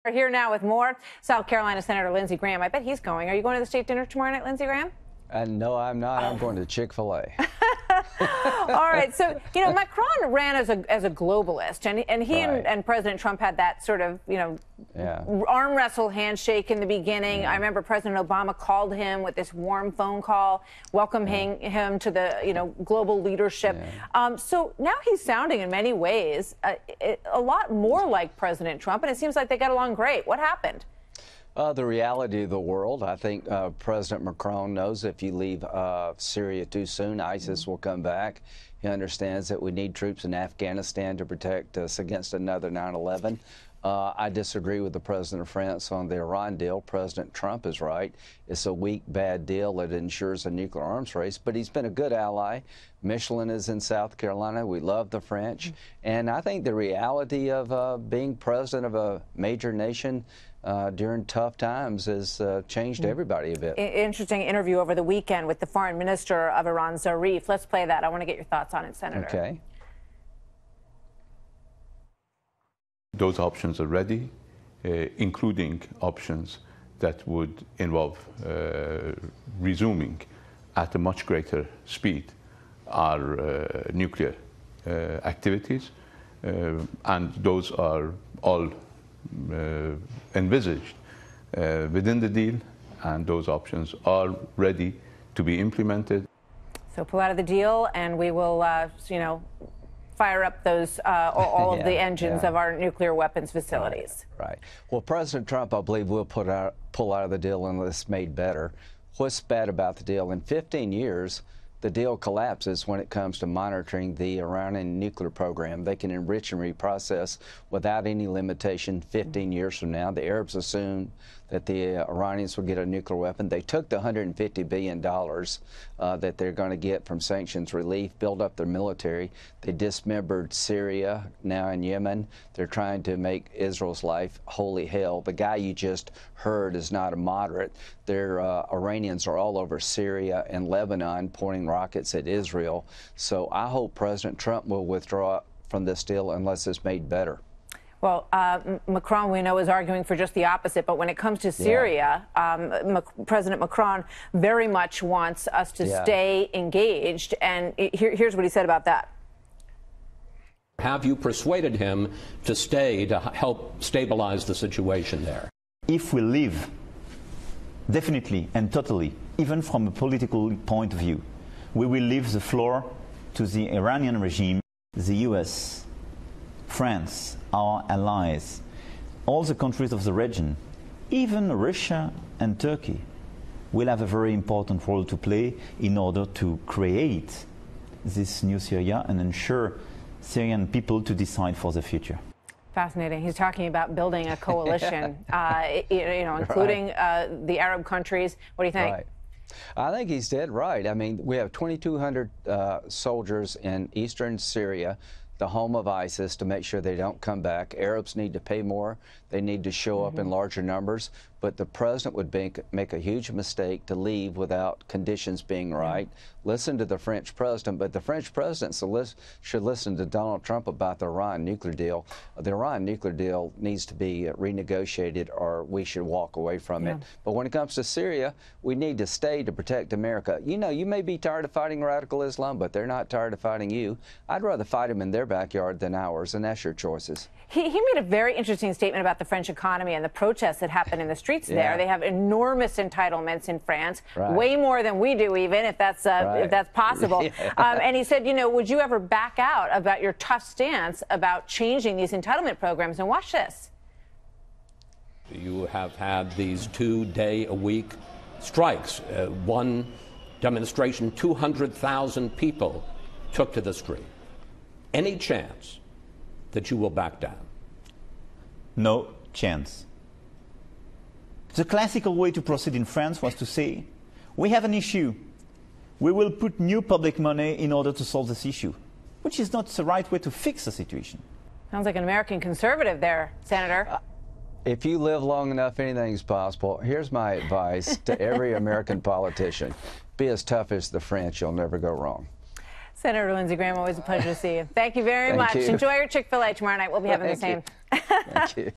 We're here now with more. South Carolina Senator Lindsey Graham. I bet he's going. Are you going to the state dinner tomorrow night, Lindsey Graham? No, I'm not. I'm going to Chick-fil-A. All right. So, Macron ran as a globalist, and he Right. and President Trump had that sort of, arm wrestle handshake in the beginning. I remember President Obama called him with this warm phone call, welcoming him to the, global leadership. So now he's sounding in many ways a lot more like President Trump, and it seems like they got along great. What happened? The reality of the world. I think President Macron knows if you leave Syria too soon, ISIS will come back. He understands that we need troops in Afghanistan to protect us against another 9/11. I disagree with the President of France on the Iran deal. President Trump is right. It's a weak, bad deal that ensures a nuclear arms race, but he's been a good ally. Michelin is in South Carolina. We love the French. And I think the reality of being president of a major nation during tough times has changed everybody a bit. Interesting interview over the weekend with the foreign minister of Iran, Zarif. Let's play that. I want to get your thoughts on it, Senator. Okay. Those options are ready, including options that would involve resuming at a much greater speed our nuclear activities, and those are all envisaged within the deal, and those options are ready to be implemented. So pull out of the deal, and we will, fire up those all of the engines of our nuclear weapons facilities. Right. Well, President Trump, I believe, will pull out of the deal unless it's made better. What's bad about the deal? In 15 years, the deal collapses when it comes to monitoring the Iranian nuclear program. They can enrich and reprocess without any limitation 15 years from now. The Arabs assumed that the Iranians would get a nuclear weapon. They took the $150 billion that they're going to get from sanctions relief, build up their military. They dismembered Syria, now in Yemen. They're trying to make Israel's life holy hell. The guy you just heard is not a moderate. Their Iranians are all over Syria and Lebanon pointing rockets at Israel. So I hope President Trump will withdraw from this deal unless it's made better. Well, Macron, we know, is arguing for just the opposite. But when it comes to Syria, President Macron very much wants us to stay engaged. And here's what he said about that. Have you persuaded him to stay to help stabilize the situation there? If we leave, definitely and totally, even from a political point of view, we will leave the floor to the Iranian regime, the US, France, our allies, all the countries of the region, even Russia and Turkey will have a very important role to play in order to create this new Syria and ensure Syrian people to decide for the future. Fascinating. He's talking about building a coalition, including the Arab countries. What do you think? Right. I think he's dead right. I mean, we have 2,200 soldiers in eastern Syria, the home of ISIS, to make sure they don't come back. Arabs need to pay more. They need to show up in larger numbers. But the president would make a huge mistake to leave without conditions being right. Listen to the French president, but the French president should listen to Donald Trump about the Iran nuclear deal. The Iran nuclear deal needs to be renegotiated, or we should walk away from it. But when it comes to Syria, we need to stay to protect America. You may be tired of fighting radical Islam, but they're not tired of fighting you. I'd rather fight them in their backyard than ours, and that's your choices. He made a very interesting statement about the French economy and the protests that happen in the streets there. They have enormous entitlements in France, way more than we do, even, if that's possible. And he said, would you ever back out about your tough stance about changing these entitlement programs? And watch this. You have had these 2-day-a-week strikes. One demonstration, 200,000 people took to the street. Any chance that you will back down? No chance. The classical way to proceed in France was to say, we have an issue. We will put new public money in order to solve this issue, which is not the right way to fix the situation. Sounds like an American conservative there, Senator. If you live long enough, anything's possible. Here's my advice to every American politician. Be as tough as the French. You'll never go wrong. Senator Lindsey Graham, always a pleasure to see you. Thank you very much. You. Enjoy your Chick-fil-A tomorrow night. We'll be having the same. Thank you.